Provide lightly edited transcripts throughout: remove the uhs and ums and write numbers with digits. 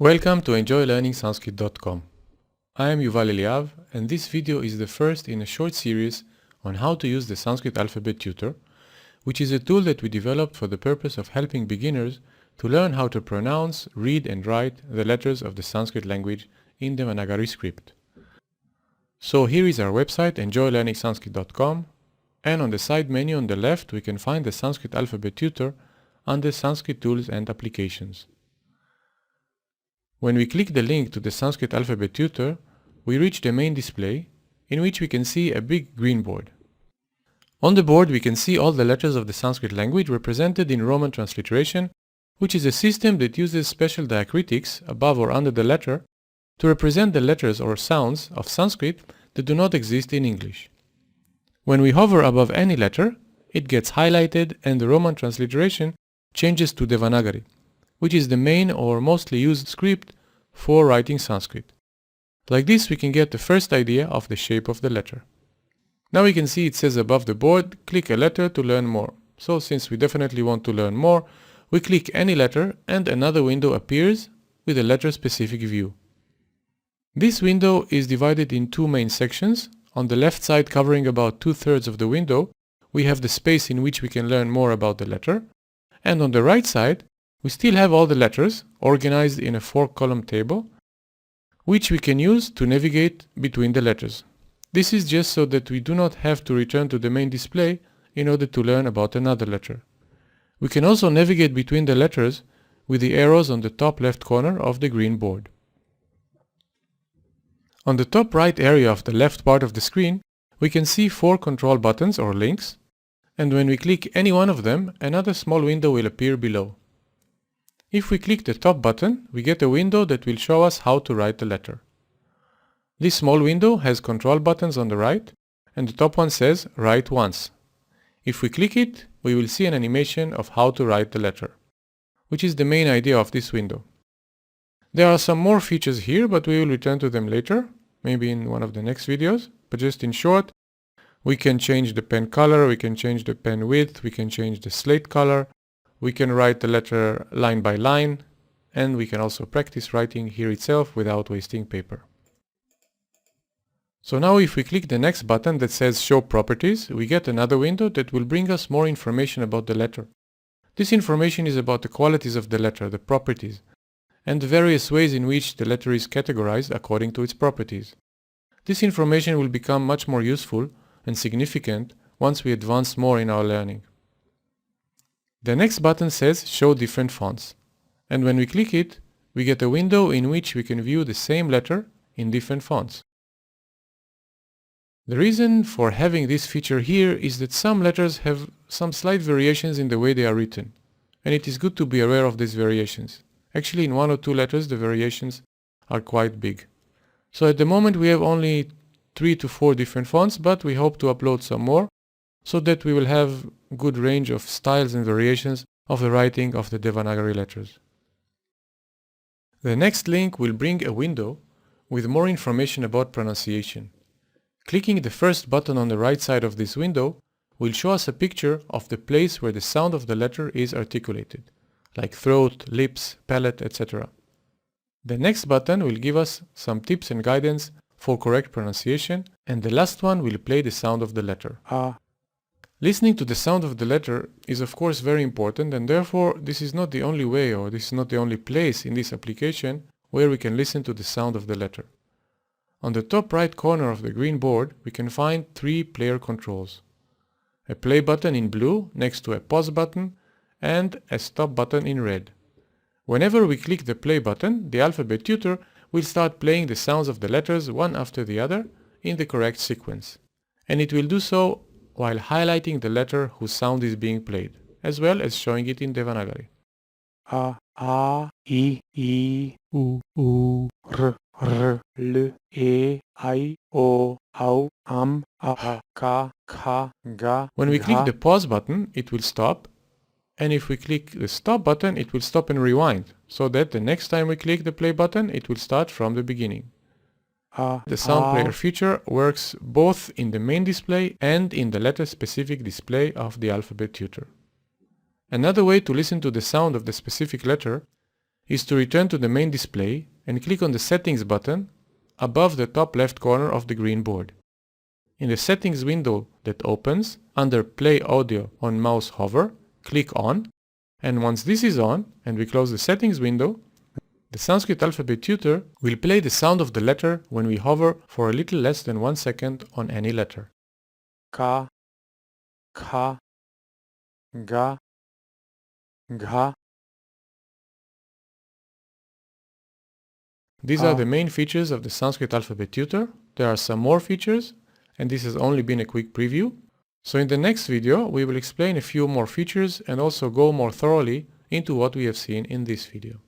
Welcome to enjoylearningsanskrit.com. I am Yuval Eliav, and this video is the first in a short series on how to use the Sanskrit Alphabet Tutor, which is a tool that we developed for the purpose of helping beginners to learn how to pronounce, read and write the letters of the Sanskrit language in the Devanagari script. So here is our website, enjoylearningsanskrit.com, and on the side menu on the left we can find the Sanskrit Alphabet Tutor under Sanskrit Tools and Applications. When we click the link to the Sanskrit Alphabet Tutor, we reach the main display, in which we can see a big green board. On the board we can see all the letters of the Sanskrit language represented in Roman transliteration, which is a system that uses special diacritics above or under the letter to represent the letters or sounds of Sanskrit that do not exist in English. When we hover above any letter, it gets highlighted and the Roman transliteration changes to Devanagari, which is the main or mostly used script for writing Sanskrit. Like this we can get the first idea of the shape of the letter. Now we can see it says above the board, click a letter to learn more. So since we definitely want to learn more, we click any letter and another window appears with a letter-specific view. This window is divided in two main sections. On the left side, covering about 2/3 of the window, we have the space in which we can learn more about the letter, and on the right side we still have all the letters organized in a 4-column table, which we can use to navigate between the letters. This is just so that we do not have to return to the main display in order to learn about another letter. We can also navigate between the letters with the arrows on the top left corner of the green board. On the top right area of the left part of the screen, we can see 4 control buttons or links, and when we click any one of them, another small window will appear below. If we click the top button, we get a window that will show us how to write the letter. This small window has control buttons on the right, and the top one says Write Once. If we click it, we will see an animation of how to write the letter, which is the main idea of this window. There are some more features here, but we will return to them later, maybe in one of the next videos. But just in short, we can change the pen color, we can change the pen width, we can change the slate color, we can write the letter line by line, and we can also practice writing here itself without wasting paper. So now if we click the next button that says Show Properties, we get another window that will bring us more information about the letter. This information is about the qualities of the letter, the properties, and the various ways in which the letter is categorized according to its properties. This information will become much more useful and significant once we advance more in our learning. The next button says Show Different Fonts, and when we click it, we get a window in which we can view the same letter in different fonts. The reason for having this feature here is that some letters have some slight variations in the way they are written, and it is good to be aware of these variations. Actually, in 1 or 2 letters the variations are quite big. So at the moment we have only 3 to 4 different fonts, but we hope to upload some more, so that we will have good range of styles and variations of the writing of the Devanagari letters. The next link will bring a window with more information about pronunciation. Clicking the first button on the right side of this window will show us a picture of the place where the sound of the letter is articulated, like throat, lips, palate, etc. The next button will give us some tips and guidance for correct pronunciation, and the last one will play the sound of the letter. Listening to the sound of the letter is of course very important, and therefore this is not the only way, or this is not the only place in this application where we can listen to the sound of the letter. On the top right corner of the green board we can find 3 player controls. A play button in blue next to a pause button and a stop button in red. Whenever we click the play button, the Alphabet Tutor will start playing the sounds of the letters one after the other in the correct sequence, and it will do so while highlighting the letter whose sound is being played, as well as showing it in Devanagari. A, I, U, R, L, E, I, O, A, K, Ga. When we click the pause button, it will stop, and if we click the stop button, it will stop and rewind, so that the next time we click the play button, it will start from the beginning. The sound player feature works both in the main display and in the letter-specific display of the Alphabet Tutor. Another way to listen to the sound of the specific letter is to return to the main display and click on the Settings button above the top left corner of the green board. In the Settings window that opens, under Play Audio on mouse hover, click on, and once this is on and we close the Settings window, the Sanskrit Alphabet Tutor will play the sound of the letter when we hover for a little less than 1 second on any letter. Ka, kha, ga, gha. These are the main features of the Sanskrit Alphabet Tutor. There are some more features, and this has only been a quick preview. So in the next video, we will explain a few more features and also go more thoroughly into what we have seen in this video.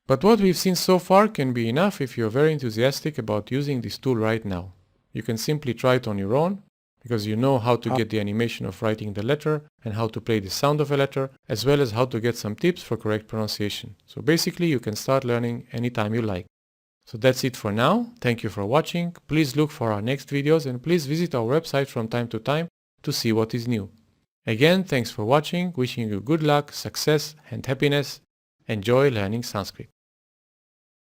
But what we've seen so far can be enough if you're very enthusiastic about using this tool right now. You can simply try it on your own, because you know how to get the animation of writing the letter and how to play the sound of a letter, as well as how to get some tips for correct pronunciation. So basically you can start learning anytime you like. So that's it for now. Thank you for watching. Please look for our next videos and please visit our website from time to time to see what is new. Again, thanks for watching. Wishing you good luck, success and happiness. Enjoy learning Sanskrit.